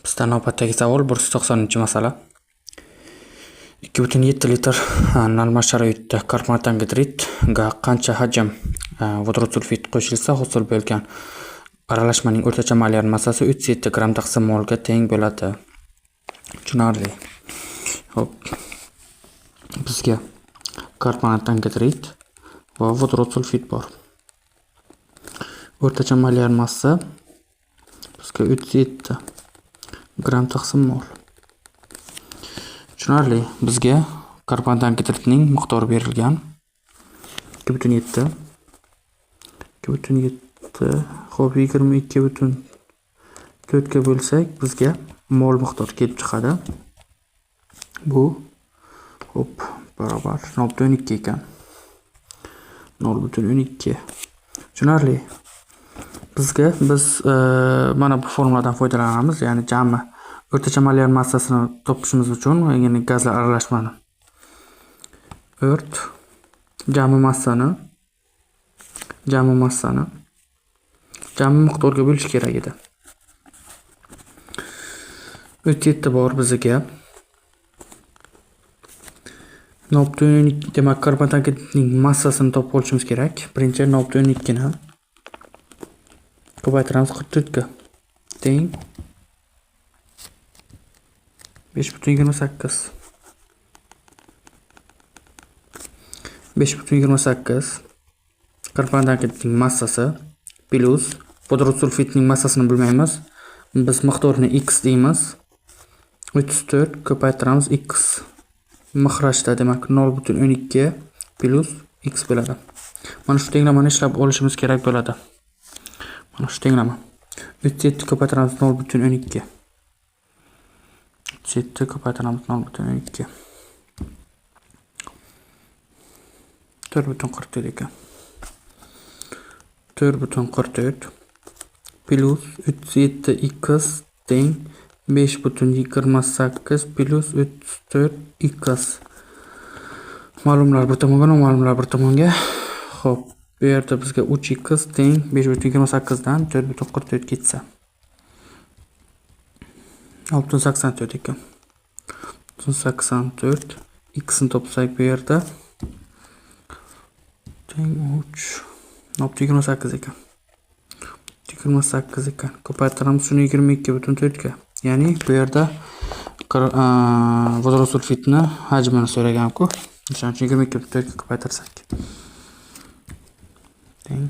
Bizda navbatdagi savol 190-masala. 2,7 litr normal sharoitda karbonat angidridga qancha hajm vodorod sulfit qo'shilsa hosil bo'lgan aralashmaning o'rtacha molyar massasi 37 gram taqsim molga teng bo'ladi. Tushunarli. Hop. Bizga karbonat angidrid va vodorod sulfit bor. O'rtacha molyar massa bizga 37 gram taqsim mol. Tushunarli. Bizga karbonat angidridning miqdori berilgan. 2,7 xo'p 22,4 ga bo'lsak bizga mol miqdori kelib chiqadi. Bu hop barobar 0,12 ekan. 0,12. Tushunarli. Biz mana bu formuladan foydalanamiz, ya'ni jami o'rtacha molyar massasini topishimiz uchun, ya'ni gazlar aralashmani jami massani jami miqdorga bo'lish kerak edi. 37 bor bizga. 0,12 demak karbonat angidridning massasini topib olishimiz kerak. Birinchi 0,12 ni ko'paytiramiz 44 ga teng 5,28. 5,28 karbonat angidridning massasi plus vodorod sulfitning massasini bilmaymiz. Biz miqdorini x deymiz. 34 ko'paytiramiz x miqrashda, demak 0,12 plus x bo'ladi. Mana shu tenglamani ishlab olishimiz kerak bo'ladi. Mana shu tenglama. 37 ko'paytiramiz 0,12. 37 ko'paytiramiz 0,12. 4,44 ekan. 4,44 plus 37x teng 5,28 plus 34x. Ma'lumlar bir tomonga, noma'lumlar bir tomonga. Xo'p, bu yerda bizga 3x teng 5,28 dan 4,44 ketsa 6,84 ekan. 6,84 x ni topsak bu yerda teng 3,28 ekan. 28 ekan. Ko'paytiramiz shuni 22,4 ga. Ya'ni bu yerda vodorod sulfitni hajmini so'ragan-ku. O'shaning uchun 22,4 ga ko'paytirsak teng